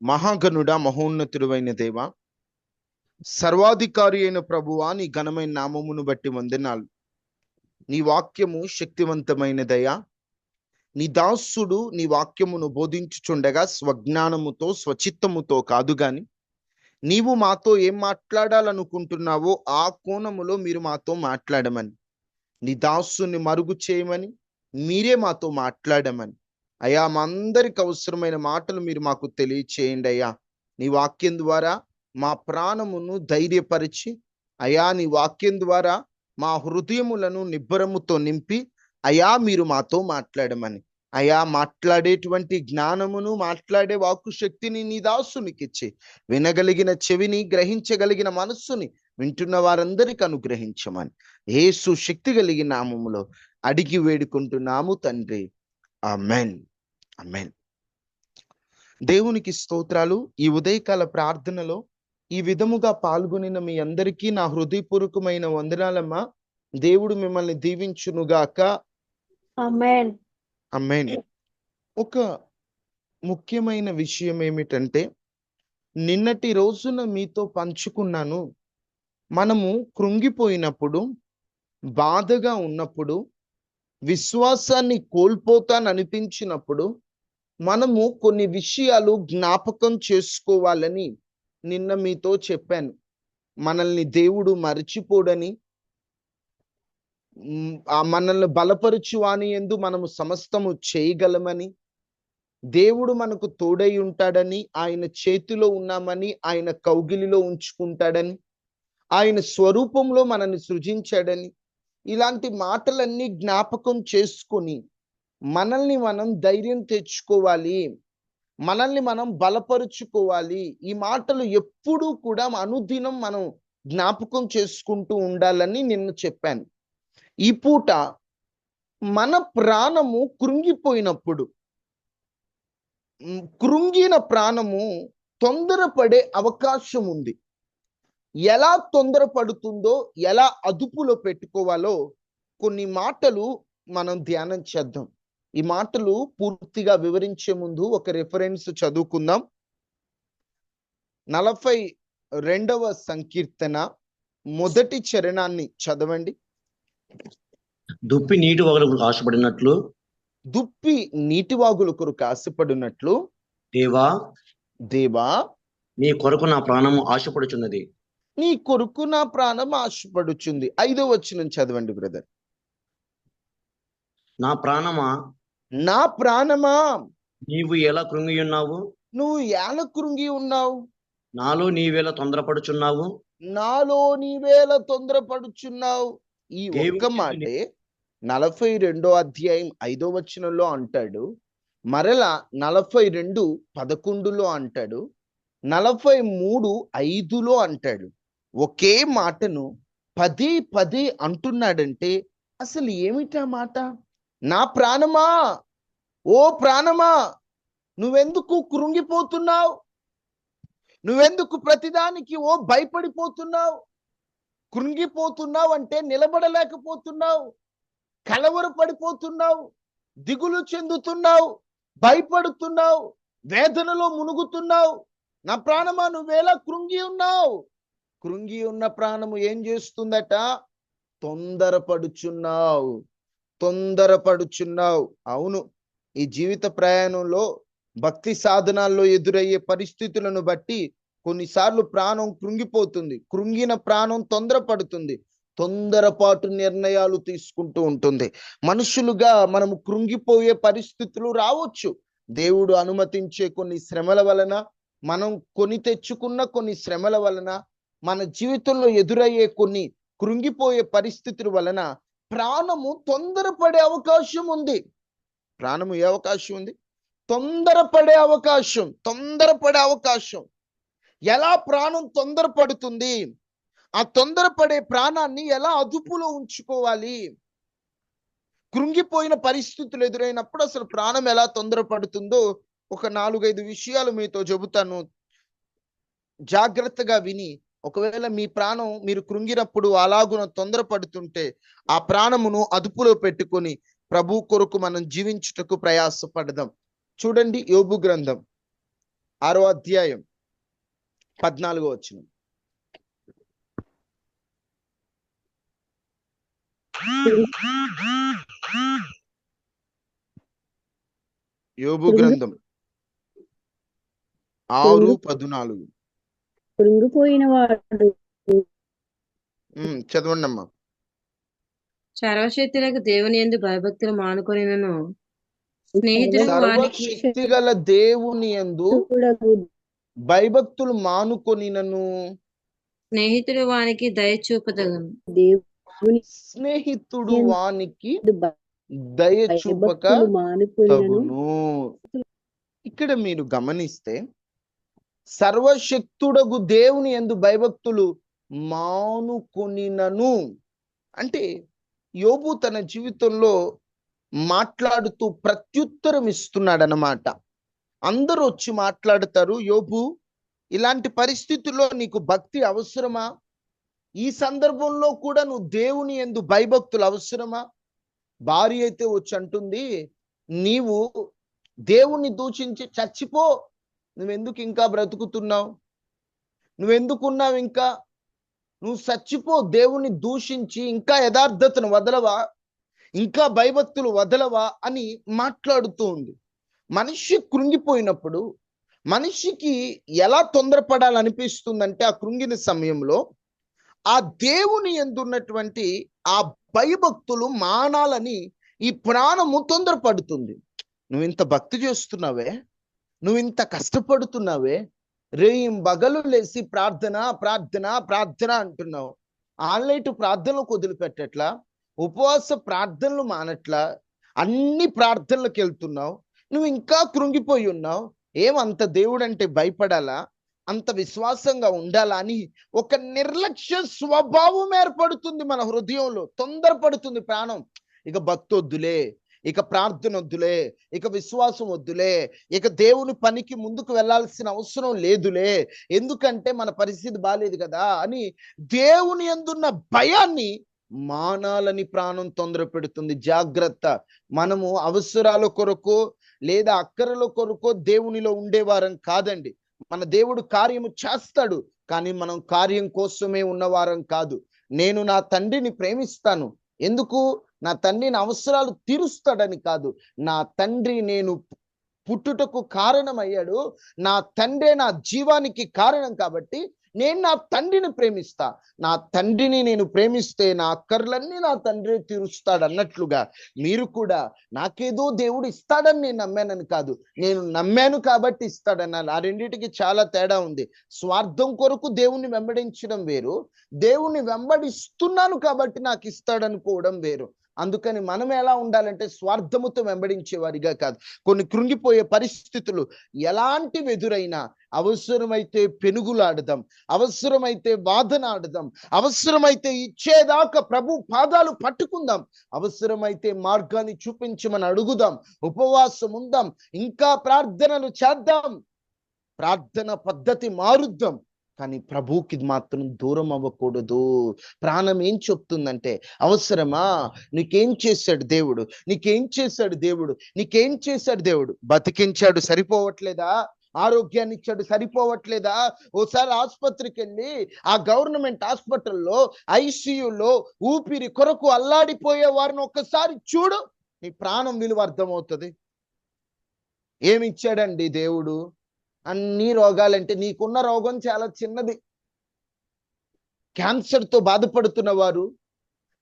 మహాగణుడా, మహోన్నతుడైన దేవ, సర్వాధికారి అయిన ప్రభువా, నీ ఘనమైన నామమును బట్టి వందనాలు. నీ వాక్యము శక్తివంతమైనదయ్యా. నీ దాసుడు నీ వాక్యమును బోధించుచుండగా స్వజ్ఞానముతో స్వచిత్తముతో కాదు గాని నీవు మాతో ఏం మాట్లాడాలనుకుంటున్నావో ఆ కోణములో మీరు మాతో మాట్లాడమని, నీ దాసుని మరుగు చేయమని, మీరే మాతో మాట్లాడమని అయ్యా, మా అందరికి అవసరమైన మాటలు మీరు మాకు తెలియచేయండి అయ్యా. నీ వాక్యం ద్వారా మా ప్రాణమును ధైర్యపరిచి అయ్యా, నీ వాక్యం ద్వారా మా హృదయములను నిబ్బరముతో నింపి అయ్యా, మీరు మాతో మాట్లాడమని అయ్యా, మాట్లాడేటువంటి జ్ఞానమును, మాట్లాడే వాక్కు శక్తిని నీ దాసునికి ఇచ్చి వినగలిగిన చెవిని, గ్రహించగలిగిన మనస్సుని వింటున్న వారందరికి అనుగ్రహించమని యేసు శక్తి కలిగిన నామములో అడిగి వేడుకుంటున్నాము తండ్రి. Amen, amen. దేవునికి స్తోత్రాలు. ఈ ఉదయకాల ప్రార్థనలో ఈ విధముగా పాల్గొనిన మీ అందరికీ నా హృదయపూర్వకమైన వందనాలమ్మా. దేవుడు మిమ్మల్ని దీవించునుగాక. ఆమేన్, ఆమేన్. ఒక ముఖ్యమైన విషయం ఏమిటంటే, నిన్నటి రోజున మీతో పంచుకున్నాను. మనము కృంగిపోయినప్పుడు, బాధగా ఉన్నప్పుడు, విశ్వాసాన్ని కోల్పోతాననిపించినప్పుడు మనము కొన్ని విషయాలు జ్ఞాపకం చేసుకోవాలని నిన్న మీతో చెప్పాను. మనల్ని దేవుడు మరచిపోడని, మనల్ని బలపరుచు వాని యందు మనము సమస్తము చేయగలమని, దేవుడు మనకు తోడై ఉంటాడని, ఆయన చేతిలో ఉన్నామని, ఆయన కౌగిలిలో ఉంచుకుంటాడని, ఆయన స్వరూపంలో మనల్ని సృజించాడని, ఇలాంటి మాటలన్నీ జ్ఞాపకం చేసుకొని మనల్ని మనం ధైర్యం తెచ్చుకోవాలి, మనల్ని మనం బలపరుచుకోవాలి. ఈ మాటలు ఎప్పుడూ కూడా అనుదినం మనం జ్ఞాపకం చేసుకుంటూ ఉండాలని నిన్ను చెప్పాను. ఈ పూట మన ప్రాణము కృంగిపోయినప్పుడు, కృంగిన ప్రాణము తొందరపడే అవకాశం ఉంది. ఎలా తొందరపడుతుందో, ఎలా అదుపులో పెట్టుకోవాలో కొన్ని మాటలు మనం ధ్యానం చేద్దాం. ఈ మాటలు పూర్తిగా వివరించే ముందు ఒక రిఫరెన్స్ చదువుకుందాం. 42వ సంకీర్తన మొదటి చరణాన్ని చదవండి. దుప్పి నీటి వాగులకు ఆశపడినట్లు, దుప్పి నీటి వాగుల కొరకు ఆశపడినట్లు దేవా దేవా నీ కొరకు నా ప్రాణము ఆశపడుచున్నది. నీ కొరకు నా ప్రాణం ఆశపడుచుంది. 5వ వచనం చదవండి బ్రదర్. నా ప్రాణమా, నా ప్రాణమా, నీవు ఎలా కృంగి ఉన్నావు, నువ్వు ఎలా కృంగి ఉన్నావు, నాలో నీవేలా తొందరపడుచున్నావు, నాలో నీవేళ తొందరపడుచున్నావు. ఈ ఒక్క మాటే 42వ అధ్యాయం 5వ వచనంలో అంటాడు, మరలా 42:11 అంటాడు, 43:5 అంటాడు. ఒకే మాటను పదే పదే అంటున్నాడంటే అసలు ఏమిటా మాట? నా ప్రాణమా, ఓ ప్రాణమా, నువ్వెందుకు కృంగిపోతున్నావు? నువ్వెందుకు ప్రతిదానికి భయపడిపోతున్నావు? కృంగిపోతున్నావు అంటే నిలబడలేకపోతున్నావు, కలవరపడిపోతున్నావు, దిగులు చెందుతున్నావు, భయపడుతున్నావు, వేదనలో మునుగుతున్నావు. నా ప్రాణమా, నువ్వేలా కృంగి ఉన్నావు? కృంగి ఉన్న ప్రాణము ఏం చేస్తుందట? తొందరపడుచున్నావు, తొందరపడుచున్నావు. అవును, ఈ జీవిత ప్రయాణంలో భక్తి సాధనాల్లో ఎదురయ్యే పరిస్థితులను బట్టి కొన్నిసార్లు ప్రాణం కృంగిపోతుంది. కృంగిన ప్రాణం తొందరపడుతుంది, తొందరపాటు నిర్ణయాలు తీసుకుంటూ ఉంటుంది. మనుషులుగా మనము కృంగిపోయే పరిస్థితులు రావచ్చు. దేవుడు అనుమతించే కొన్ని శ్రమల వలన, మనం కొని తెచ్చుకున్న కొన్ని శ్రమల వలన, మన జీవితంలో ఎదురయ్యే కొన్ని కృంగిపోయే పరిస్థితుల వలన ప్రాణము తొందరపడే అవకాశం ఉంది. ప్రాణము ఏ అవకాశం ఉంది? తొందరపడే అవకాశం, తొందరపడే అవకాశం. ఎలా ప్రాణం తొందరపడుతుంది? ఆ తొందరపడే ప్రాణాన్ని ఎలా అదుపులో ఉంచుకోవాలి? కృంగిపోయిన పరిస్థితులు ఎదురైనప్పుడు అసలు ప్రాణం ఎలా తొందరపడుతుందో ఒక 4-5 విషయాలు మీతో చెబుతాను. జాగ్రత్తగా విని, ఒకవేళ మీ ప్రాణం మీరు కృంగినప్పుడు అలాగున తొందరపడుతుంటే ఆ ప్రాణమును అదుపులో పెట్టుకొని ప్రభు కొరకు మనం జీవించుటకు ప్రయాసపడదాం. చూడండి, యోబు గ్రంథం 6వ అధ్యాయం 14వ వచనం. యోబు గ్రంథం 6:14. కృంగిపోయిన వాడు చదవండి అమ్మా. సర్వశక్తులకు దేవుని యందు భయభక్తులు మానుకొనినను స్నేహితులకు వానికి సర్వశక్తి గల దేవుని యందు భయభక్తులు మానుకొనినను స్నేహితుడు వానికి దయ చూపదగను. దేవుని స్నేహితుడు వానికి దయ చూపక తగును. ఇక్కడ మీరు గమనిస్తే సర్వశక్తుడగు దేవుని యందు భయభక్తులు మానుకొనినను అంటే యోబు తన జీవితంలో మాట్లాడుతూ ప్రత్యుత్తరం ఇస్తున్నాడు అన్నమాట. అందరూ వచ్చి మాట్లాడతారు, యోబు ఇలాంటి పరిస్థితుల్లో నీకు భక్తి అవసరమా? ఈ సందర్భంలో కూడా నువ్వు దేవుని యందు భయభక్తులు అవసరమా? భార్య అయితే వచ్చి అంటుంది, నీవు దేవుణ్ణి దూషించి చచ్చిపో, నువ్వెందుకు ఇంకా బ్రతుకుతున్నావు, నువ్వెందుకున్నావు, ఇంకా నువ్వు చచ్చిపో, దేవుణ్ణి దూషించి ఇంకా యథార్థతను వదలవా, ఇంకా భయభక్తులు వదలవా అని మాట్లాడుతూ ఉంది. మనిషి కృంగిపోయినప్పుడు మనిషికి ఎలా తొందరపడాలనిపిస్తుందంటే ఆ కృంగిన సమయంలో ఆ దేవుని యందున్నటువంటి ఆ భయభక్తులు మానాలని ఈ ప్రాణము తొందరపడుతుంది. నువ్వు ఇంత భక్తి చేస్తున్నావే, నువ్వు ఇంత కష్టపడుతున్నావే, రేయం బగలు లేసి ప్రార్థన ప్రార్థన ప్రార్థన అంటున్నావు, ఆన్లైన్ ప్రార్థనలకు వదిలిపెట్టట్లా, ఉపవాస ప్రార్థనలు మానట్లా, అన్ని ప్రార్థనలకు వెళ్తున్నావు, నువ్వు ఇంకా కృంగిపోయి ఉన్నావు. ఏమంత దేవుడు అంటే భయపడాలా, అంత విశ్వాసంగా ఉండాలా అని ఒక నిర్లక్ష్య స్వభావం ఏర్పడుతుంది మన హృదయంలో. తొందరపడుతుంది ప్రాణం. ఇక భక్తి వద్దులే, ఇక ప్రార్థన వద్దులే, ఇక విశ్వాసం వద్దులే, ఇక దేవుని పనికి ముందుకు వెళ్ళాల్సిన అవసరం లేదులే, ఎందుకంటే మన పరిస్థితి బాలేదు కదా అని దేవుని యందున్న భయాన్ని మానాలని ప్రాణం తొందర పెడుతుంది. జాగ్రత్త. మనము అవసరాల కొరకు లేదా అక్కరల కొరకు దేవునిలో ఉండేవారం కాదండి. మన దేవుడు కార్యము చేస్తాడు, కానీ మనం కార్యం కోసమే ఉన్నవారం కాదు. నేను నా తండ్రిని ప్రేమిస్తాను, ఎందుకు? నా తండ్రిని అవసరాలు తీరుస్తాడని కాదు, నా తండ్రి నేను పుట్టుటకు కారణమయ్యాడు, నా తండ్రే నా జీవానికి కారణం కాబట్టి నేను నా తండ్రిని ప్రేమిస్తా. నా తండ్రిని నేను ప్రేమిస్తే నా అక్కర్లన్నీ నా తండ్రి తీరుస్తాడు అన్నట్లుగా మీరు కూడా నాకేదో దేవుడు ఇస్తాడని నేను నమ్మానని కాదు, నేను నమ్మాను కాబట్టి ఇస్తాడన్నాను. ఆ రెండింటికి చాలా తేడా ఉంది. స్వార్థం కొరకు దేవుణ్ణి వెంబడించడం వేరు, దేవుణ్ణి వెంబడిస్తున్నాను కాబట్టి నాకు ఇస్తాడనుకోవడం వేరు. అందుకని మనం ఎలా ఉండాలంటే స్వార్థముతో వెంబడించే వారిగా కాదు. కొన్ని కృంగిపోయే పరిస్థితులు ఎలాంటివి ఎదురైనా అవసరమైతే పెనుగులాడదాం, అవసరమైతే వాదనాడదాం, అవసరమైతే ఇచ్చేదాకా ప్రభు పాదాలు పట్టుకుందాం, అవసరమైతే మార్గాన్ని చూపించమని అడుగుదాం, ఉపవాసం ఉందాం, ఇంకా ప్రార్థనలు చేద్దాం, ప్రార్థన పద్ధతి మారుద్దాం, కానీ ప్రభువుకి మాత్రం దూరం అవ్వకూడదు. ప్రాణం ఏం చెప్తుందంటే అవసరమా, నీకేం చేశాడు దేవుడు, నీకేం చేశాడు దేవుడు, నీకేం చేశాడు దేవుడు? బతికించాడు సరిపోవట్లేదా? ఆరోగ్యాన్ని ఇచ్చాడు సరిపోవట్లేదా? ఓసారి ఆసుపత్రికి వెళ్ళి ఆ గవర్నమెంట్ హాస్పిటల్లో ఐసీయూలో ఊపిరి కొరకు అల్లాడిపోయే వారిని ఒక్కసారి చూడు, నీ ప్రాణం విలువ అర్థమవుతుంది. ఏమిచ్చాడండి దేవుడు? అన్ని రోగాలంటే నీకున్న రోగం చాలా చిన్నది. క్యాన్సర్తో బాధపడుతున్న వారు,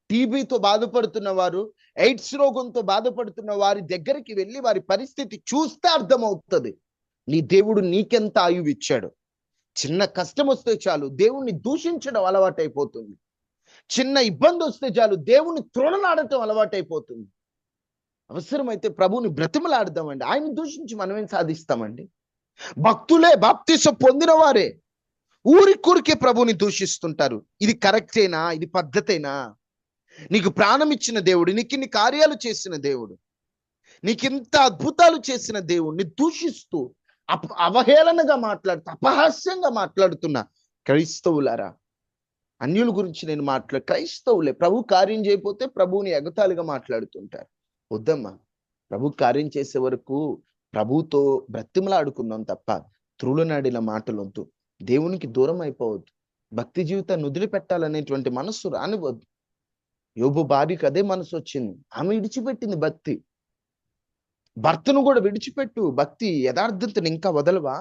టీబీతో బాధపడుతున్న వారు, ఎయిడ్స్ రోగంతో బాధపడుతున్న వారి దగ్గరికి వెళ్ళి వారి పరిస్థితి చూస్తే అర్థమవుతుంది నీ దేవుడు నీకెంత ఆయువు ఇచ్చాడు. చిన్న కష్టం వస్తే చాలు దేవుణ్ణి దూషించడం అలవాటైపోతుంది, చిన్న ఇబ్బంది వస్తే చాలు దేవుణ్ణి తృణలాడటం అలవాటైపోతుంది. అవసరమైతే ప్రభువుని బ్రతిమలాడదామండి, ఆయన దూషించి మనమేం సాధిస్తామండి? భక్తులే, బాప్తిసం పొందిన వారే ఊరికూరికే ప్రభుని దూషిస్తుంటారు. ఇది కరెక్టేనా? ఇది పద్ధతేనా? నీకు ప్రాణం ఇచ్చిన దేవుడు, నీకు ఇన్ని కార్యాలు చేసిన దేవుడు, నీకింత అద్భుతాలు చేసిన దేవుడిని దూషిస్తూ అవహేళనగా మాట్లాడుతూ అపహాస్యంగా మాట్లాడుతున్న క్రైస్తవులారా, అన్యుల గురించి నేను క్రైస్తవులే ప్రభు కార్యం చేయకపోతే ప్రభువుని ఎగతాళిగా మాట్లాడుతుంటారు. వద్దమ్మా, ప్రభు కార్యం చేసే వరకు ప్రభుతో బ్రతిమలాడుకుందాం తప్ప త్రులునాడిన మాటలు వద్దు. దేవునికి దూరం అయిపోవద్దు. భక్తి జీవితాన్ని వదిలిపెట్టాలనేటువంటి మనస్సు రానివద్దు. యోబు భార్యకు అదే మనసు వచ్చింది. ఆమె విడిచిపెట్టింది భక్తి. భర్తను కూడా విడిచిపెట్టు, భక్తి యథార్థతను ఇంకా వదలవా?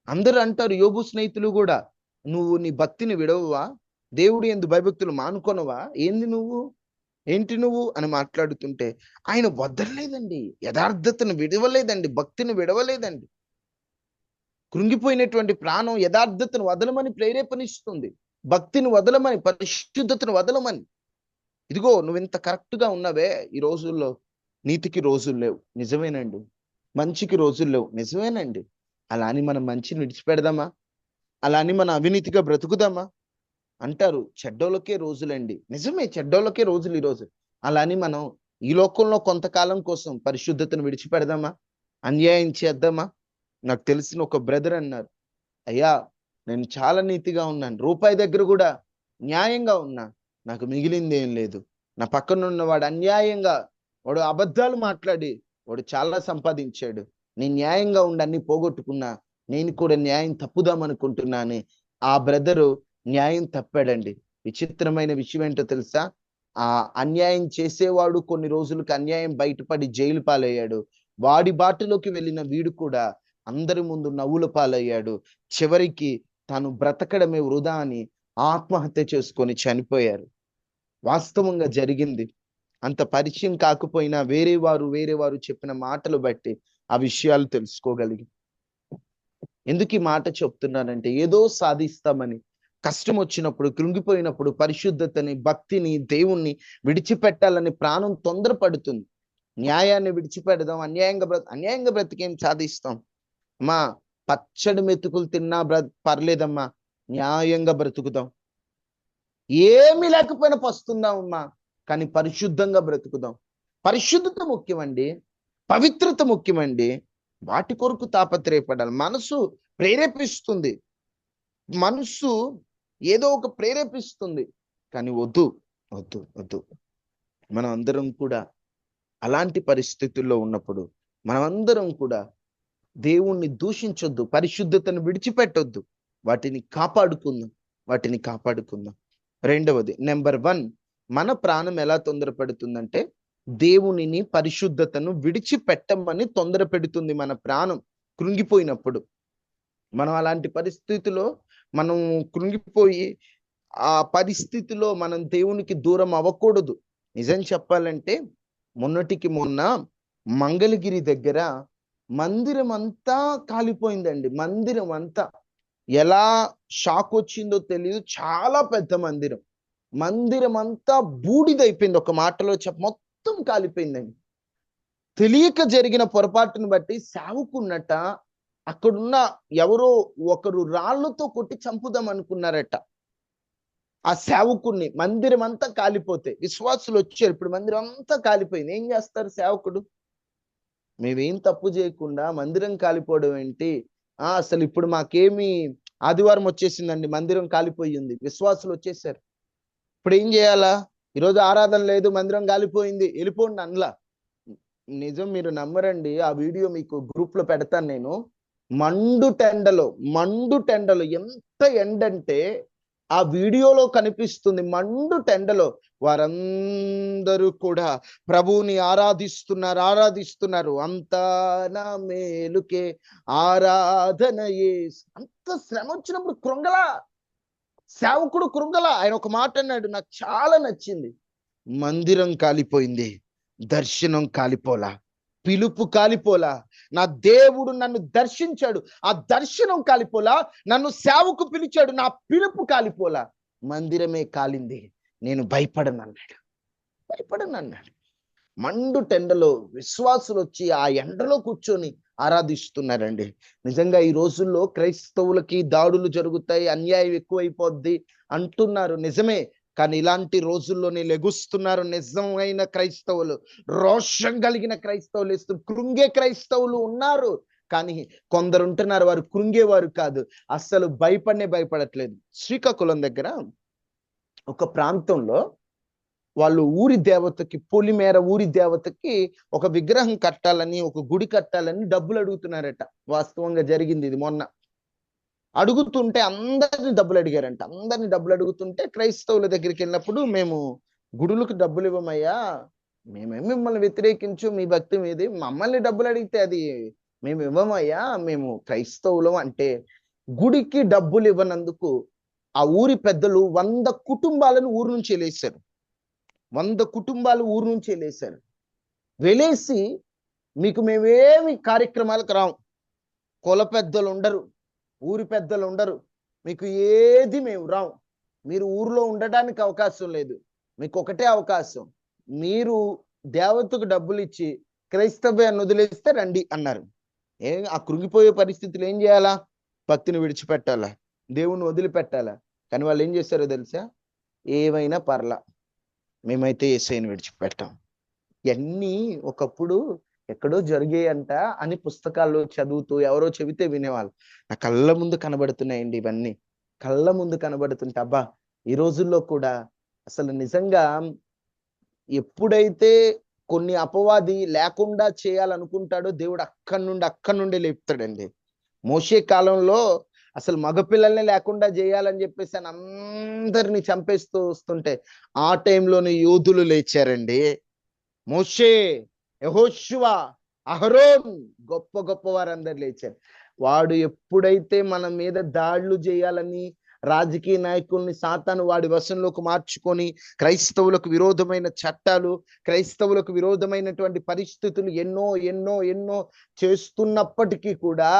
అందరూ అంటారు, యోబు స్నేహితులు కూడా, నువ్వు నీ భక్తిని విడవవా? దేవుడు యందు భయభక్తులు మానుకొనవా? ఏంటి నువ్వు అని మాట్లాడుతుంటే ఆయన వదలలేదండి, యథార్థతను విడవలేదండి, భక్తిని విడవలేదండి. కృంగిపోయినటువంటి ప్రాణం యథార్థతను వదలమని ప్రేరేపణిస్తుంది, భక్తిని వదలమని, పరిశుద్ధతను వదలమని. ఇదిగో నువ్వు ఇంత కరెక్ట్ గా ఉన్నావే, ఈ రోజుల్లో నీతికి రోజులు లేవు, నిజమేనండి. మంచికి రోజులు లేవు, నిజమేనండి. అలా అని మనం మంచిని విడిచిపెడదామా? అలా అని మన అవినీతిగా బ్రతుకుదామా? అంటారు చెడ్డోళ్ళకే రోజులండి. నిజమే, చెడ్డోళ్ళకే రోజులు ఈరోజు. అలా అని మనం ఈ లోకంలో కొంతకాలం కోసం పరిశుద్ధతను విడిచిపెడదామా? అన్యాయం చేద్దామా? నాకు తెలిసిన ఒక బ్రదర్ అన్నారు, అయ్యా నేను చాలా నీతిగా ఉన్నాను, రూపాయి దగ్గర కూడా న్యాయంగా ఉన్నా, నాకు మిగిలింది ఏం లేదు. నా పక్కన ఉన్నవాడు అన్యాయంగా, వాడు అబద్ధాలు మాట్లాడి వాడు చాలా సంపాదించాడు, నేను న్యాయంగా ఉండి అన్ని పోగొట్టుకున్నా, నేను కూడా న్యాయం తప్పుదామనుకుంటున్నాను. ఆ బ్రదరు న్యాయం తప్పాడండి. విచిత్రమైన విషయం ఏంటో తెలుసా? ఆ అన్యాయం చేసేవాడు కొన్ని రోజులకు అన్యాయం బయటపడి జైలు పాలయ్యాడు. వాడి బాటలోకి వెళ్ళిన వీడు కూడా అందరి ముందు నవ్వుల పాలయ్యాడు. చివరికి తాను బ్రతకడమే వృధా అని ఆత్మహత్య చేసుకొని చనిపోయారు. వాస్తవంగా జరిగింది. అంత పరిచయం కాకపోయినా వేరే వారు చెప్పిన మాటలు బట్టి ఆ విషయాలు తెలుసుకోగలిగి. ఎందుకు ఈ మాట చెప్తున్నానంటే, ఏదో సాధిస్తామని కష్టం వచ్చినప్పుడు, కృంగిపోయినప్పుడు పరిశుద్ధతని, భక్తిని, దేవుణ్ణి విడిచిపెట్టాలని ప్రాణం తొందరపడుతుంది. న్యాయాన్ని విడిచిపెడదాం, అన్యాయంగా బ్రతికేం సాధిస్తాం? అమ్మా, పచ్చడి మెతుకులు తిన్నా పర్లేదమ్మా, న్యాయంగా బ్రతుకుదాం. ఏమీ లేకపోయినా పస్తుందాం అమ్మా, కానీ పరిశుద్ధంగా బ్రతుకుదాం. పరిశుద్ధత ముఖ్యమండి, పవిత్రత ముఖ్యమండి. వాటి కొరకు తాపత్రయపడాలి. మనసు ప్రేరేపిస్తుంది, మనసు ఏదో ఒక ప్రేరేపిస్తుంది, కానీ వద్దు. మనం అందరం కూడా అలాంటి పరిస్థితుల్లో ఉన్నప్పుడు మనం అందరం కూడా దేవుణ్ణి దూషించొద్దు, పరిశుద్ధతను విడిచిపెట్టొద్దు, వాటిని కాపాడుకుందాం. రెండవది, నెంబర్ 1, మన ప్రాణం ఎలా తొందరపడుతుందంటే దేవునిని, పరిశుద్ధతను విడిచిపెట్టమని తొందర పెడుతుంది మన ప్రాణం కృంగిపోయినప్పుడు. మనం అలాంటి పరిస్థితిలో మనం కృంగిపోయి ఆ పరిస్థితిలో మనం దేవునికి దూరం అవ్వకూడదు. నిజం చెప్పాలంటే మొన్నటికి మొన్న మంగళగిరి దగ్గర మందిరం అంతా కాలిపోయిందండి. మందిరం అంతా ఎలా షాక్ వచ్చిందో తెలియదు. చాలా పెద్ద మందిరం అంతా బూడిదైపోయింది. ఒక మాటలో మొత్తం కాలిపోయిందండి. తెలియక జరిగిన పొరపాటును బట్టి సేవకున్నట అక్కడున్న ఎవరో ఒకరు రాళ్లతో కొట్టి చంపుదాం అనుకున్నారట ఆ సేవకుణ్ణి. మందిరం అంతా కాలిపోతే విశ్వాసులు వచ్చారు. ఇప్పుడు మందిరం అంతా కాలిపోయింది. ఏం చేస్తారు సేవకుడు? మేమేం తప్పు చేయకుండా మందిరం కాలిపోవడం ఏంటి? అసలు ఇప్పుడు మాకేమి, ఆదివారం వచ్చేసిందండి, మందిరం కాలిపోయింది, విశ్వాసులు వచ్చేసారు, ఇప్పుడు ఏం చేయాలా? ఈరోజు ఆరాధన లేదు, మందిరం కాలిపోయింది, వెళ్ళిపోండి అనలా. నిజం, మీరు నమ్మరండి, ఆ వీడియో మీకు గ్రూప్ లో పెడతాను నేను. మండు టెండలో ఎంత ఎండంటే ఆ వీడియోలో కనిపిస్తుంది. మండు టెండలో వారందరూ కూడా ప్రభువుని ఆరాధిస్తున్నారు. అంతా నా మేలుకే ఆరాధన యేసు. అంత శ్రమ వచ్చినప్పుడు సేవకుడు కృంగల. ఆయన ఒక మాట అన్నాడు, నాకు చాలా నచ్చింది. మందిరం కాలిపోయింది, దర్శనం కాలిపోలా, పిలుపు కాలిపోలా. నా దేవుడు నన్ను దర్శించాడు, ఆ దర్శనం కాలిపోలా. నన్ను సేవకు పిలిచాడు, నా పిలుపు కాలిపోలా. మందిరమే కాలింది, నేను భయపడను అన్నాడు. మండు టెండలో విశ్వాసులు వచ్చి ఆ ఎండలో కూర్చొని ఆరాధిస్తున్నారండి. నిజంగా ఈ రోజుల్లో క్రైస్తవులకి దాడులు జరుగుతాయి, అన్యాయం ఎక్కువైపోద్ది అంటున్నారు, నిజమే. కానీ ఇలాంటి రోజుల్లోనే లెగుస్తున్నారు నిజమైన క్రైస్తవులు, రోషం కలిగిన క్రైస్తవులు. కృంగే క్రైస్తవులు ఉన్నారు, కానీ కొందరు ఉంటున్నారు, వారు కృంగేవారు కాదు, అస్సలు భయపడట్లేదు. శ్రీకాకుళం దగ్గర ఒక ప్రాంతంలో వాళ్ళు ఊరి దేవతకి, పొలిమేర ఊరి దేవతకి ఒక విగ్రహం కట్టాలని, ఒక గుడి కట్టాలని డబ్బులు అడుగుతున్నారట. వాస్తవంగా జరిగింది ఇది మొన్న. అడుగుతుంటే అందరిని డబ్బులు అడిగారంట. అందరిని డబ్బులు అడుగుతుంటే క్రైస్తవుల దగ్గరికి వెళ్ళినప్పుడు, మేము గుడులకు డబ్బులు ఇవ్వమయ్యా, మేమేమి మిమ్మల్ని వ్యతిరేకించు, మీ భక్తి మీది, మమ్మల్ని డబ్బులు అడిగితే అది మేము ఇవ్వమయ్యా, మేము క్రైస్తవులం అంటే, గుడికి డబ్బులు ఇవ్వనందుకు ఆ ఊరి పెద్దలు 100 కుటుంబాలను ఊరు నుంచి వెళ్ళేశారు. 100 కుటుంబాలు ఊరు నుంచి వెళ్ళేశారు. వెళ్ళేసి, మీకు మేమేమి కార్యక్రమాలకు రాం, కుల పెద్దలు ఉండరు, ఊరి పెద్దలు ఉండరు, మీకు ఏది మేము రాం, మీరు ఊరిలో ఉండడానికి అవకాశం లేదు, మీకు ఒకటే అవకాశం, మీరు దేవతకు డబ్బులు ఇచ్చి క్రైస్తవ్యాన్ని వదిలేస్తే రండి అన్నారు. ఆ కృంగిపోయే పరిస్థితులు ఏం చేయాలా? భక్తిని విడిచిపెట్టాలా, దేవుణ్ణి వదిలిపెట్టాలా. కానీ వాళ్ళు ఏం చేశారో తెలుసా? ఏమైనా పర్లా, మేమైతే యేసయ్యని విడిచిపెట్టాం. ఇవన్నీ ఒకప్పుడు ఎక్కడో జరిగాయంట అని పుస్తకాల్లో చదువుతూ ఎవరో చెబితే వినేవాళ్ళు. నా కళ్ళ ముందు కనబడుతున్నాయండి ఇవన్నీ. కళ్ళ ముందు కనబడుతుంటే అబ్బా, ఈ రోజుల్లో కూడా అసలు నిజంగా ఎప్పుడైతే కొన్ని అపవాది లేకుండా చేయాలనుకుంటాడో దేవుడు అక్కడి నుండి లేపుతాడండి. మోషే కాలంలో అసలు మగపిల్లల్ని లేకుండా చేయాలని చెప్పేసి అని అందరినీ చంపేస్తూ వస్తుంటే ఆ టైంలోనే యోధులు లేచారండి. మోషే, యెహోషువ, అహరోన్, గొప్ప గొప్ప వారందరు లేచారు. వాడు ఎప్పుడైతే మన మీద దాడులు చేయాలని రాజకీయ నాయకుల్ని సాతాను వాడి వశంలోకి మార్చుకొని క్రైస్తవులకు విరోధమైన చట్టాలు, క్రైస్తవులకు విరోధమైనటువంటి పరిస్థితులు ఎన్నో ఎన్నో ఎన్నో చేస్తున్నప్పటికీ కూడా,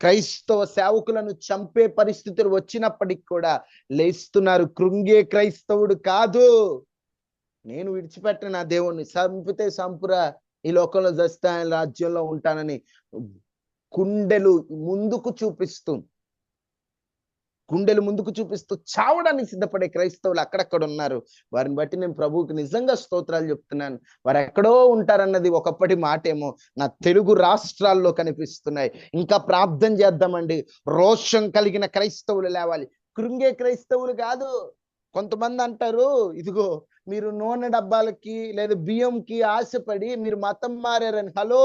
క్రైస్తవ సేవకులను చంపే పరిస్థితులు వచ్చినప్పటికి కూడా లేస్తున్నారు. కృంగే క్రైస్తవుడు కాదు, నేను విడిచిపెట్టిన నా దేవుణ్ణి, చంపితే చంపురా, ఈ లోకంలో చస్తే ఆయన రాజ్యంలో ఉంటానని గుండెలు ముందుకు చూపిస్తూ చావడానికి సిద్ధపడే క్రైస్తవులు అక్కడక్కడ ఉన్నారు. వారిని బట్టి నేను ప్రభువుకి నిజంగా స్తోత్రాలు చెప్తున్నాను. వారు ఎక్కడో ఉంటారన్నది ఒకప్పటి మాటేమో, నా తెలుగు రాష్ట్రాల్లో కనిపిస్తున్నాయి. ఇంకా ప్రార్థన చేద్దామండి. రోషం కలిగిన క్రైస్తవులు లేవాలి, కృంగే క్రైస్తవులు కాదు. కొంతమంది అంటారు, ఇదిగో మీరు నూనె డబ్బాలకి లేదా బియ్యంకి ఆశపడి మీరు మతం మారారని. హలో,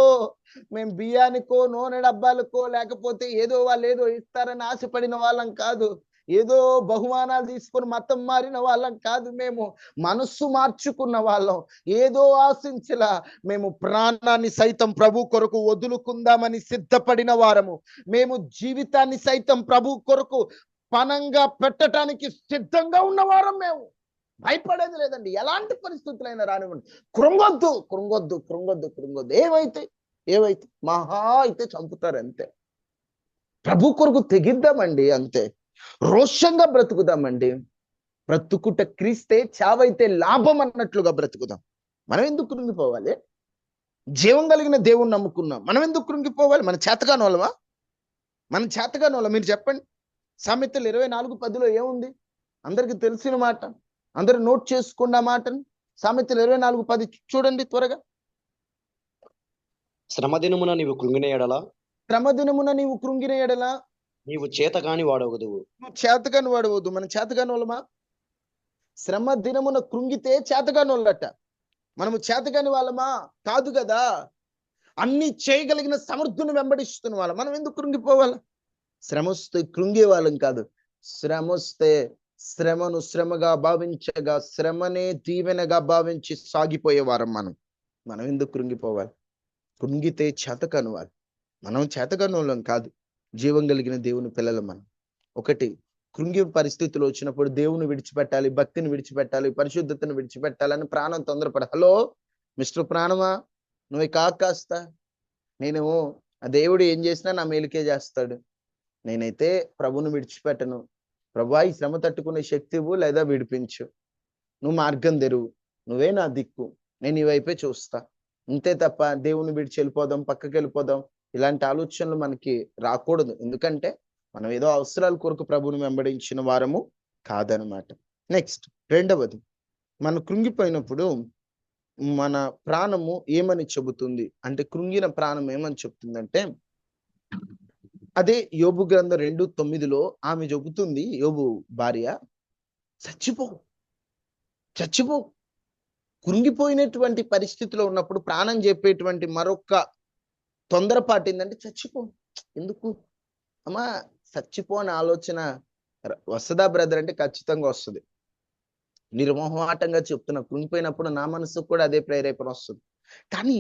మేము బియ్యానికో నూనె డబ్బాలకో లేకపోతే ఏదో వాళ్ళు ఏదో ఇస్తారని ఆశపడిన వాళ్ళం కాదు. ఏదో బహుమానాలు తీసుకొని మతం మారిన వాళ్ళం కాదు. మేము మనస్సు మార్చుకున్న వాళ్ళం. ఏదో ఆశించలా, మేము ప్రాణాన్ని సైతం ప్రభు కొరకు వదులుకుందామని సిద్ధపడిన వారము. మేము జీవితాన్ని సైతం ప్రభు కొరకు పణంగా పెట్టడానికి సిద్ధంగా ఉన్నవారం. మేము భయపడేది లేదండి. ఎలాంటి పరిస్థితులైనా రానివ్వండి, కృంగొద్దు. ఏవైతే మహా అయితే చంపుతారు అంతే. ప్రభు కొరకు తెగిద్దామండి అంతే. రోషంగా బ్రతుకుదామండి. బ్రతుకుట క్రీస్తే, చావైతే లాభం అన్నట్లుగా బ్రతుకుదాం. మనం ఎందుకు కృంగిపోవాలి? జీవం కలిగిన దేవుణ్ణి నమ్ముకున్నాం, మనం ఎందుకు కృంగిపోవాలి? మన చేతగాని వాళ్ళమా? మీరు చెప్పండి. సామెతలు 24:10 ఏముంది? అందరికి తెలిసిన మాట, అందరూ నోట్ చేసుకున్న మాటను. సామెతలు 24:10 చూడండి త్వరగా. శ్రమదినమున నీవు కృంగిన ఎడల నీవు చేతగాని వాడవదువు. నువ్వు చేతగాని వాడవద్దు. మనం చేతగాని వాళ్ళమా? శ్రమ దినమున కృంగితే చేతగాని వాళ్ళట. మనము చేతగాని వాళ్ళమా? కాదు కదా. అన్ని చేయగలిగిన సమర్థుని వెంబడిస్తున్న వాళ్ళం. మనం ఎందుకు కృంగిపోవాలి? శ్రమ వస్తే కృంగే వాళ్ళం కాదు. శ్రమ వస్తే శ్రమను శ్రమగా భావించగా, శ్రమనే దీవెనగా భావించి సాగిపోయేవారం మనం ఎందుకు కృంగిపోవాలి? కృంగితే చేతకాని వాళ్ళు. మనం చేతకాని వాళ్ళం కాదు, జీవం కలిగిన దేవుని పిల్లలు మనం. ఒకటి, కృంగి పరిస్థితులు వచ్చినప్పుడు దేవుని విడిచిపెట్టాలి, భక్తిని విడిచిపెట్టాలి, పరిశుద్ధతను విడిచిపెట్టాలని ప్రాణం తొందరపడ. హలో మిస్టర్ ప్రాణమా, నువ్వు కాస్తా, నేను ఆ దేవుడు ఏం చేసినా నా మేలుకే చేస్తాడు, నేనైతే ప్రభుని విడిచిపెట్టను. ప్రభా, ఈ శ్రమ తట్టుకునే శక్తివు లేదా విడిపించు, నువ్వు మార్గం తెరువు, నువ్వే నా దిక్కు, నేను ఈ వైపే చూస్తా. అంతే తప్ప దేవుని విడిచి వెళ్ళిపోదాం, పక్కకి వెళ్ళిపోదాం, ఇలాంటి ఆలోచనలు మనకి రాకూడదు. ఎందుకంటే మనం ఏదో అవసరాల కొరకు ప్రభుని వెంబడించిన వారము కాదనమాట. నెక్స్ట్, రెండవది, మనం కృంగిపోయినప్పుడు మన ప్రాణము ఏమని చెబుతుంది అంటే, కృంగిన ప్రాణం ఏమని చెప్తుందంటే, అదే యోబు గ్రంథం 2:9 ఆమె చెబుతుంది, యోబు భార్య, చచ్చిపో కృంగిపోయినటువంటి పరిస్థితిలో ఉన్నప్పుడు ప్రాణం చెప్పేటువంటి మరొక తొందరపాటు ఏంటంటే చచ్చిపో. ఎందుకు అమ్మా చచ్చిపో అని ఆలోచన వస్తుందా బ్రదర్ అంటే ఖచ్చితంగా వస్తుంది. నిర్మోహమాటంగా చెప్తున్నా, కృంగిపోయినప్పుడు నా మనసుకు కూడా అదే ప్రేరేపణ వస్తుంది. కానీ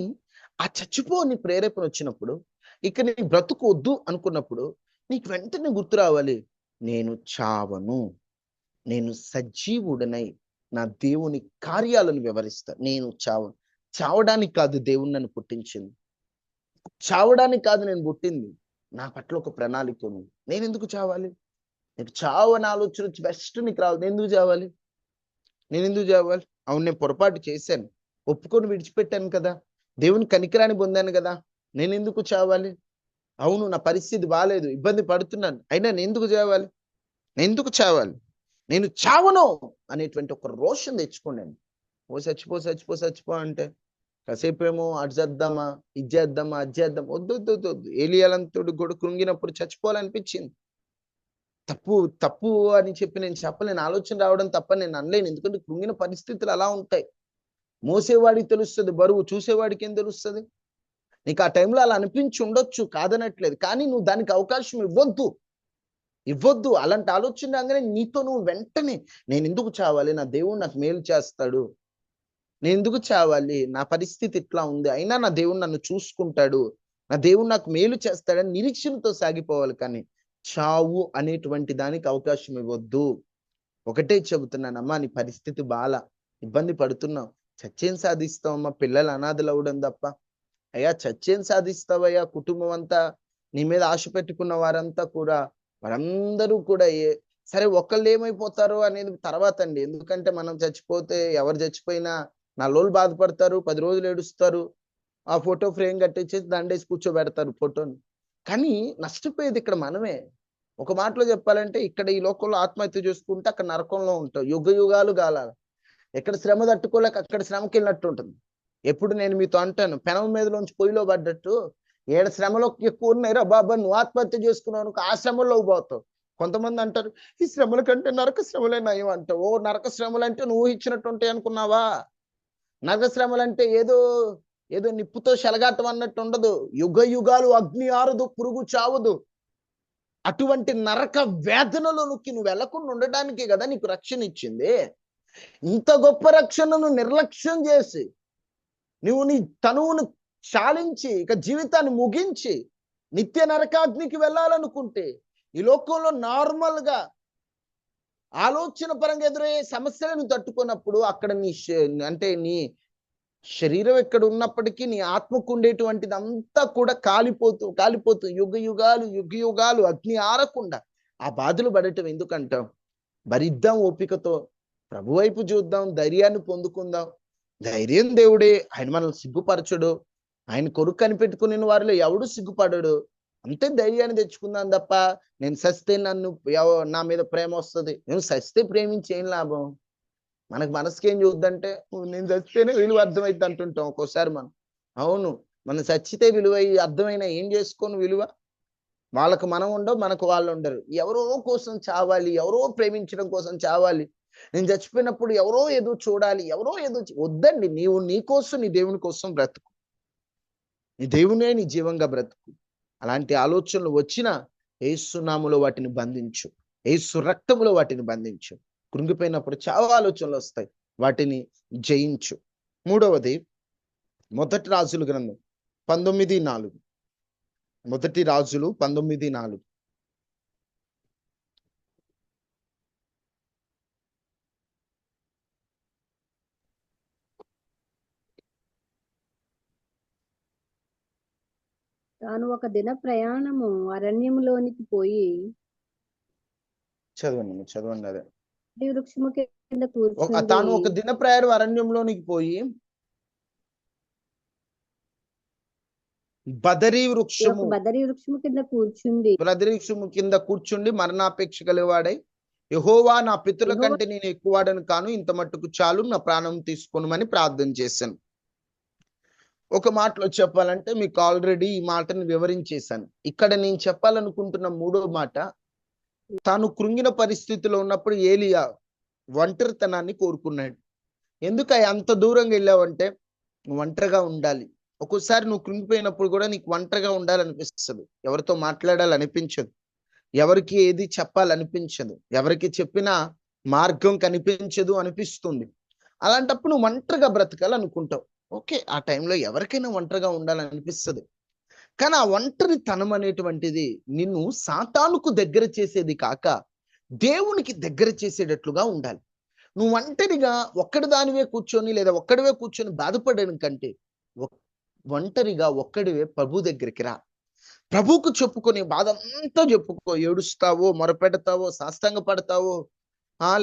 ఆ చచ్చిపో అని ప్రేరేపణ వచ్చినప్పుడు, ఇక నీ బ్రతుకు వద్దు అనుకున్నప్పుడు నీకు వెంటనే గుర్తు రావాలి, నేను చావను, నేను సజీవుడనై నా దేవుని కార్యాలను వివరిస్తా. నేను చావడానికి కాదు దేవుని నన్ను పుట్టించింది, చావడానికి కాదు నేను పుట్టింది, నా పట్ల ఒక ప్రణాళిక ఉంది. నేను ఎందుకు చావాలి? నీకు చావని ఆలోచన వచ్చి బెస్ట్ నీకు రావాలి. నేను ఎందుకు చావాలి? అవును, నేను పొరపాటు చేశాను, ఒప్పుకొని విడిచిపెట్టాను కదా, దేవుని కనికరాన్ని పొందాను కదా, నేను ఎందుకు చావాలి? అవును, నా పరిస్థితి బాగాలేదు, ఇబ్బంది పడుతున్నాను, అయినా నేను ఎందుకు చావాలి? నేను చావను అనేటువంటి ఒక రోషం తెచ్చుకోండి. ఓ చచ్చిపో అంటే కాసేపు ఏమో అటు చేద్దామా, ఇది చేద్దామా, అది చేద్దాం, వద్దు. ఏలియాలంతోడు కూడా కృంగినప్పుడు చచ్చిపోవాలనిపించింది. తప్పు అని చెప్పి నేను చెప్పలేను, ఆలోచన రావడం తప్ప నేను అనలేను. ఎందుకంటే కృంగిన పరిస్థితులు అలా ఉంటాయి. మోసేవాడికి తెలుస్తుంది బరువు, చూసేవాడికి ఏం తెలుస్తుంది? నీకు ఆ టైంలో అలా అనిపించి ఉండొచ్చు, కాదనట్లేదు. కానీ నువ్వు దానికి అవకాశం ఇవ్వద్దు. అలాంటి ఆలోచన రాగానే నీతో నువ్వు వెంటనే నేను ఎందుకు చావాలి, నా దేవుడు నాకు మేలు చేస్తాడు, నేను ఎందుకు చావాలి, నా పరిస్థితి ఇట్లా ఉంది, అయినా నా దేవుడు నన్ను చూసుకుంటాడు, నా దేవుడు నాకు మేలు చేస్తాడని నిరీక్షణతో సాగిపోవాలి. కానీ చావు అనేటువంటి దానికి అవకాశం ఇవ్వద్దు. ఒకటే చెబుతున్నానమ్మా, నీ పరిస్థితి బాలా, ఇబ్బంది పడుతున్నావు, చచ్చేం సాధిస్తావమ్మా? పిల్లలు అనాథలు అవడం తప్ప. అయ్యా చచ్చేం సాధిస్తావయ్యా? కుటుంబం అంతా నీ మీద ఆశ పెట్టుకున్న వారందరూ కూడా సరే ఒకళ్ళు ఏమైపోతారో అనేది తర్వాత అండి. ఎందుకంటే మనం చచ్చిపోతే ఎవరు చచ్చిపోయినా నాలోళ్ళు బాధపడతారు, 10 రోజులు ఏడుస్తారు, ఆ ఫోటో ఫ్రేమ్ కట్టించేసి దండేసి కూర్చోబెడతారు ఫోటోని. కానీ నష్టపోయేది ఇక్కడ మనమే. ఒక మాటలో చెప్పాలంటే, ఇక్కడ ఈ లోకంలో ఆత్మహత్య చేసుకుంటే అక్కడ నరకంలో ఉంటావు, యుగాలు గాలాలి. ఎక్కడ శ్రమ తట్టుకోలేక అక్కడ శ్రమకి వెళ్ళినట్టు ఉంటుంది. ఎప్పుడు నేను మీతో అంటాను, పెనం మీదలోంచి పొయ్యిలో పడ్డట్టు ఏడ శ్రమలో ఎక్కువ ఉన్నాయిరా బాబా, నువ్వు ఆత్మహత్య చేసుకున్నావు, ఆ శ్రమలో పోతావు. కొంతమంది అంటారు, ఈ శ్రమల కంటే నరక శ్రమలే నయం అంటావు. ఓ నరక శ్రమలు అంటే నువ్వు ఇచ్చినట్టు ఉంటాయి అనుకున్నావా? నరక శ్రమలు అంటే ఏదో నిప్పుతో శలగాటం అన్నట్టు ఉండదు. యుగాలు అగ్ని ఆరదు, పురుగు చావదు. అటువంటి నరక వేదనలో నువ్వు వెళ్లకుండా ఉండడానికే కదా నీకు రక్షణ ఇచ్చింది. ఇంత గొప్ప రక్షణను నిర్లక్ష్యం చేసి నువ్వు నీ తనువును చాలించి ఇక జీవితాన్ని ముగించి నిత్య నరకాగ్నికి వెళ్ళాలనుకుంటే, ఈ లోకంలో నార్మల్ గా ఆలోచన పరంగా ఎదురయ్యే సమస్యలను తట్టుకున్నప్పుడు అక్కడ నీ శరీరం ఎక్కడ ఉన్నప్పటికీ నీ ఆత్మకు ఉండేటువంటిది అంతా కూడా కాలిపోతూ యుగాలు అగ్ని ఆరకుండా ఆ బాధలు పడటం ఎందుకంటాం? భరిద్దాం ఓపికతో, ప్రభు వైపు చూద్దాం, ధైర్యాన్ని పొందుకుందాం. ధైర్యం దేవుడే, ఆయన మనల్ని సిగ్గుపరచడు. ఆయన కొరకు కనిపెట్టుకునే వారిలో ఎవడు సిగ్గుపడడు. అంతే ధైర్యాన్ని తెచ్చుకుందాం తప్ప, నేను సస్తే నా మీద ప్రేమ వస్తుంది, నేను సస్తే ప్రేమించి ఏం లాభం? మనసుకేం చూద్దంటే, నేను చచ్చితేనే విలువ అర్థమైంది అంటుంటాం ఒక్కోసారి మనం. అవును, మనం చచ్చితే విలువ అర్థమైనా ఏం చేసుకోను విలువ? వాళ్ళకు మనం ఉండవు, మనకు వాళ్ళు ఉండరు. ఎవరో కోసం చావాలి, ఎవరో ప్రేమించడం కోసం చావాలి. నేను చచ్చిపోయినప్పుడు ఎవరో ఏదో చూడాలి, వద్దండి. నీవు నీ కోసం, నీ దేవుని కోసం బ్రతుకు, నీ దేవునే నీ జీవంగా బ్రతుకు. అలాంటి ఆలోచనలు వచ్చినా యేసు నామములో వాటిని బంధించు, యేసు రక్తములో వాటిని బంధించు. కృంగిపోయినప్పుడు చాలా ఆలోచనలు వస్తాయి, వాటిని జయించు. మూడవది, మొదటి రాజుల గ్రంథం 19:4. మొదటి రాజులు 19:4. తాను ఒక దిన ప్రయాణము అరణ్యములోనికి పోయి చదవండి అదే. వృక్షము కింద కూర్చుండి, తాను ఒక దిన ప్రయాణం అరణ్యంలోనికి పోయి బదరీ వృక్షము కింద కూర్చుండి మరణాపేక్ష గలవాడై, యెహోవా నా పితరుల కంటే నేను ఎక్కువాడను కాను, ఇంత మట్టుకు చాలు, నా ప్రాణం తీసుకోనమని ప్రార్థన చేశాను. ఒక మాటలో చెప్పాలంటే మీకు ఆల్రెడీ ఈ మాటను వివరించేశాను. ఇక్కడ నేను చెప్పాలనుకుంటున్న మూడో మాట, తాను కృంగిన పరిస్థితిలో ఉన్నప్పుడు ఏలియా ఒంటరితనాన్ని కోరుకున్నాడు. ఎందుకు అంత దూరంగా వెళ్ళావంటే నువ్వు ఒంటరిగా ఉండాలి. ఒక్కోసారి నువ్వు కృంగిపోయినప్పుడు కూడా నీకు ఒంటరిగా ఉండాలనిపిస్తుంది. ఎవరితో మాట్లాడాలనిపించదు, ఎవరికి ఏది చెప్పాలనిపించదు, ఎవరికి చెప్పినా మార్గం కనిపించదు అనిపిస్తుంది. అలాంటప్పుడు నువ్వు ఒంటరిగా బ్రతకాలనుకుంటావు. ఓకే, ఆ టైంలో ఎవరికైనా ఒంటరిగా ఉండాలనిపిస్తుంది. కానీ ఆ ఒంటరితనం అనేటువంటిది నిన్ను సాతానుకు దగ్గర చేసేది కాక దేవునికి దగ్గర చేసేటట్లుగా ఉండాలి. నువ్వు ఒంటరిగా ఒక్కడి దానివే కూర్చొని లేదా ఒక్కడివే కూర్చొని బాధపడడం కంటే ఒంటరిగా ఒక్కడివే ప్రభు దగ్గరికి రా. ప్రభుకు చెప్పుకొని బాధ అంతా చెప్పుకో. ఏడుస్తావో, మొరపెడతావో, సాష్టాంగ పడతావో,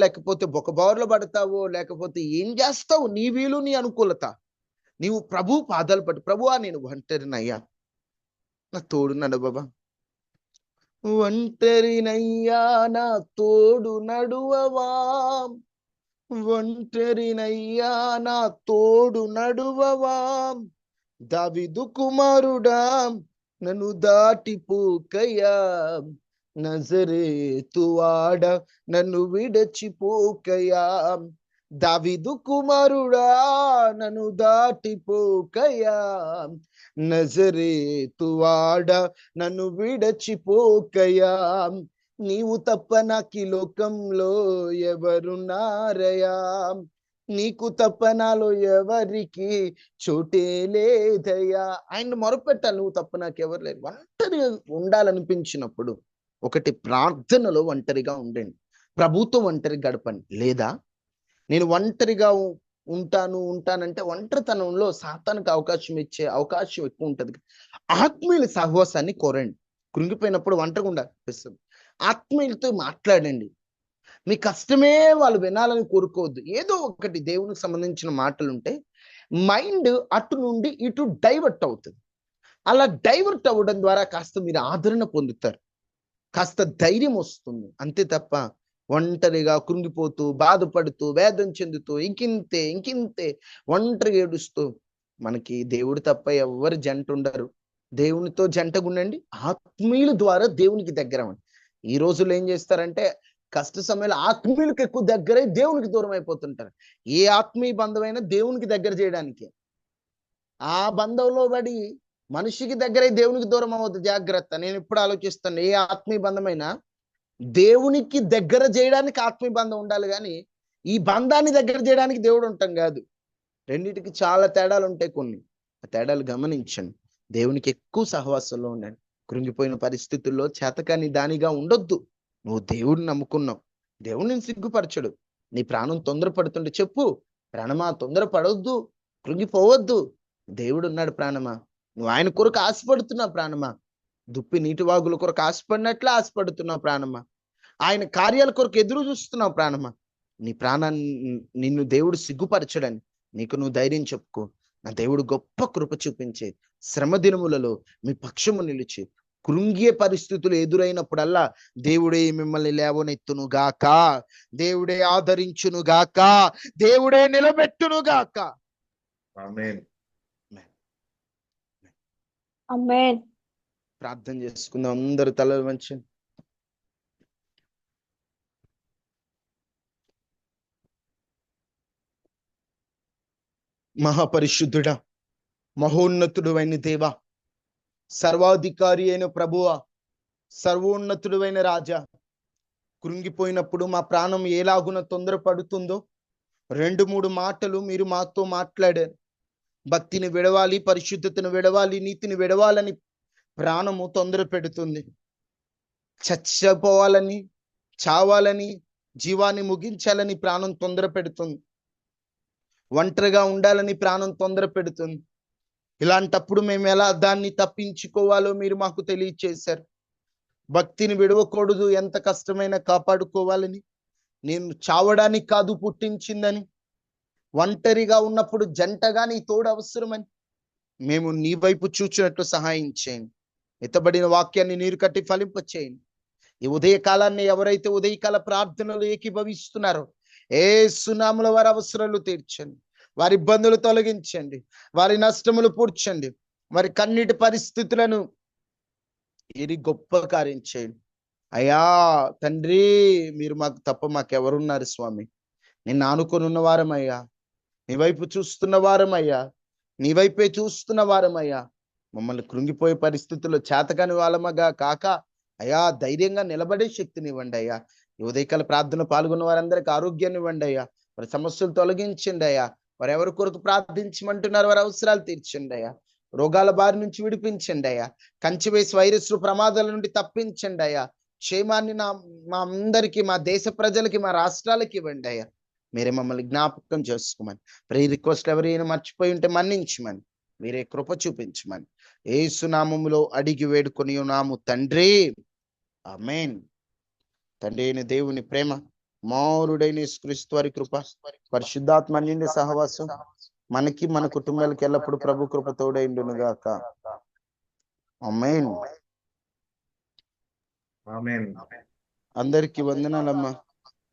లేకపోతే బొకబారులు పడతావో, లేకపోతే ఏం చేస్తావు, నీ వీలు నీ అనుకూలత. నీవు ప్రభు పాదాలు పట్టు. ప్రభువా, నేను ఒంటరినయ్యా, నా తోడు నడు బాబా. ఒంటరినయ్యా, నా తోడు నడువవా, ఒంటరినయ్యా, నా తోడు నడువవా, దావీదు కుమారుడా నన్ను దాటిపోకయ్యా, నజరేతువాడ నన్ను విడచిపోకయ్యా, దావీదు కుమారుడా నన్ను దాటిపోకయ్యా, నజరేతువాడ నన్ను విడచిపోకయ్యా, నీవు తప్ప నాకి లోకంలో ఎవరున్నారయ్యా, నీకు తప్ప నాలో ఎవరికి చోటే లేదయ్యా. ఆయన మొరపెట్టాలి, నువ్వు తప్ప నాకెవరు లేరు. ఒంటరిగా ఉండాలనిపించినప్పుడు ఒకటి, ప్రార్థనలో ఒంటరిగా ఉండండి, ప్రభుతో ఒంటరి గడపండి. లేదా నేను ఒంటరిగా ఉంటానంటే ఒంటరితనంలో సాతానుకు అవకాశం ఇచ్చే అవకాశం ఎక్కువ ఉంటుంది. ఆత్మీయుల సహవాసాన్ని కోరండి. కృంగిపోయినప్పుడు ఒంటరిగా ఉండాలనిపిస్తుంది, ఆత్మీయులతో మాట్లాడండి. మీ కష్టమే వాళ్ళు వినాలని కోరుకోవద్దు. ఏదో ఒకటి దేవునికి సంబంధించిన మాటలు ఉంటే మైండ్ అటు నుండి ఇటు డైవర్ట్ అవుతుంది. అలా డైవర్ట్ అవ్వడం ద్వారా కాస్త మీరు ఆదరణ పొందుతారు, కాస్త ధైర్యం వస్తుంది. అంతే తప్ప ఒంటరిగా కృంగిపోతూ, బాధపడుతూ, వేదన చెందుతూ, ఇంకింతే ఒంటరిగా ఏడుస్తూ, మనకి దేవుడు తప్ప ఎవరు జంట ఉండరు. దేవునితో జంటగా ఉండండి. ఆత్మీయుల ద్వారా దేవునికి దగ్గర అవ్వండి. ఈ రోజుల్లో ఏం చేస్తారంటే కష్ట సమయంలో ఆత్మీయులకు ఎక్కువ దగ్గరై దేవునికి దూరం అయిపోతుంటారు. ఏ ఆత్మీయ బంధమైనా దేవునికి దగ్గర చేయడానికి, ఆ బంధంలో పడి మనిషికి దగ్గరై దేవునికి దూరం అవ్వద్దు, జాగ్రత్త. నేను ఇప్పుడు ఆలోచిస్తాను, ఏ ఆత్మీయ బంధమైనా దేవునికి దగ్గర చేయడానికి ఆత్మీయ బంధం ఉండాలి, కానీ ఈ బంధాన్ని దగ్గర చేయడానికి దేవుడు ఉంటాం కాదు. రెండింటికి చాలా తేడాలు ఉంటాయి. కొన్ని ఆ తేడాలు గమనించండి. దేవునికి ఎక్కువ సహవాసంలో ఉండండి. కృంగిపోయిన పరిస్థితుల్లో చేతకాని దానిగా ఉండొద్దు. నువ్వు దేవుడిని నమ్ముకున్నావు, దేవుడిని సిగ్గుపరచడు. నీ ప్రాణం తొందరపడుతుంటే చెప్పు, ప్రాణమా తొందరపడొద్దు, కృంగిపోవద్దు, దేవుడు ఉన్నాడు. ప్రాణమా, నువ్వు ఆయన కొరకు ఆశపడుతున్నావు. ప్రాణమా, దుప్పి నీటి వాగుల కొరకు ఆశపడినట్లే ఆశపడుతున్నావు. ప్రాణమా, ఆయన కార్యాల కొరకు ఎదురు చూస్తున్నావు. ప్రాణమా, నీ ప్రాణాన్ని నిన్ను దేవుడు సిగ్గుపరచడని నీకు నువ్వు ధైర్యం చెప్పుకో. నా దేవుడు గొప్ప కృప చూపించే శ్రమ దినములలో మీ పక్షము నిలిచి, కృంగే పరిస్థితులు ఎదురైనప్పుడల్లా దేవుడే మిమ్మల్ని లేవనెత్తును గాక, దేవుడే ఆదరించును గాక, దేవుడే నిలబెట్టును గాక. ఆమేన్. ఆమేన్. ప్రార్థన చేసుకుందాం. అందరు తలలు వంచండి. మహాపరిశుద్ధుడా, మహోన్నతుడు అయిన దేవా, సర్వాధికారి అయిన ప్రభువా, సర్వోన్నతుడు అయిన రాజా, కృంగిపోయినప్పుడు మా ప్రాణం ఎలాగున తొందరపడుతుందో 2-3 మాటలు మీరు మాతో మాట్లాడారు. భక్తిని విడవాలి, పరిశుద్ధతను విడవాలి, నీతిని విడవాలని ప్రాణము తొందర పెడుతుంది. చచ్చిపోవాలని, చావాలని, జీవాన్ని ముగించాలని ప్రాణం తొందర పెడుతుంది. ఒంటరిగా ఉండాలని ప్రాణం తొందర పెడుతుంది. ఇలాంటప్పుడు మేము ఎలా దాన్ని తప్పించుకోవాలో మీరు మాకు తెలియచేశారు. భక్తిని విడవకూడదు, ఎంత కష్టమైనా కాపాడుకోవాలని, నేను చావడానికి కాదు పుట్టించిందని, ఒంటరిగా ఉన్నప్పుడు జంటగా నీ తోడు అవసరమని మేము నీ వైపు చూచినట్లు సహాయం చేయండి. ఎత్తబడిన వాక్యాన్ని నీరు కట్టి ఫలింపచేయండి. ఈ ఉదయకాలాన్ని ఎవరైతే ఉదయకాల ప్రార్థనలు ఏకీభవిస్తున్నారో యేసు నామములో వారి అవసరాలు తీర్చండి, వారి ఇబ్బందులు తొలగించండి, వారి నష్టములు పూడ్చండి, వారి కన్నీటి పరిస్థితులను ఇది గొప్ప కార్యం చేయండి. అయ్యా తండ్రి, మీరు మాకు తప్ప మాకెవరున్నారు స్వామి? నిన్ను ఆనుకొని ఉన్నవారమయ్యా. నీ వైపు చూస్తున్న వారమయ్యా, నీ వైపే చూస్తున్న వారమయ్యా. మమ్మల్ని కృంగిపోయే పరిస్థితుల్లో చేతకాని వాళ్ళమగా కాక అయ్యా ధైర్యంగా నిలబడే శక్తిని ఇవ్వండి అయ్యా. ఈ ఉదయకాల ప్రార్థన పాల్గొన్న వారందరికీ ఆరోగ్యాన్ని ఇవ్వండి అయ్యా. వారి సమస్యలు తొలగించండి అయ్యా. వారు ఎవరి కొరకు ప్రార్థించమంటున్నారు వారి అవసరాలు తీర్చండి అయ్యా. రోగాల బారి నుంచి విడిపించండి అయ్యా. కంచి వేసి వైరస్లు ప్రమాదాల నుండి తప్పించండి అయ్యా. క్షేమాన్ని మా అందరికీ, మా దేశ ప్రజలకి, మా రాష్ట్రాలకి ఇవ్వండి అయ్యా. మీరే మమ్మల్ని జ్ఞాపకం చేసుకోమని, ప్రే రిక్వెస్ట్ ఎవరైనా మర్చిపోయి ఉంటే మన్నించమని, మీరే కృప చూపించమని యేసు నామములో అడిగి వేడుకొని ఉన్నాము తండ్రి, ఆమేన్. తండ్రి అయిన దేవుని ప్రేమ, కుమారుడైన యేసుక్రీస్తు వారి కృప, పరిశుద్ధాత్మ అన్యోన్య సహవాసం మనకి మన కుటుంబాలకి ఎల్లప్పుడు ప్రభు కృప తోడైండును గాక. ఆమేన్. ఆమేన్. అందరికీ వందనాలమ్మా.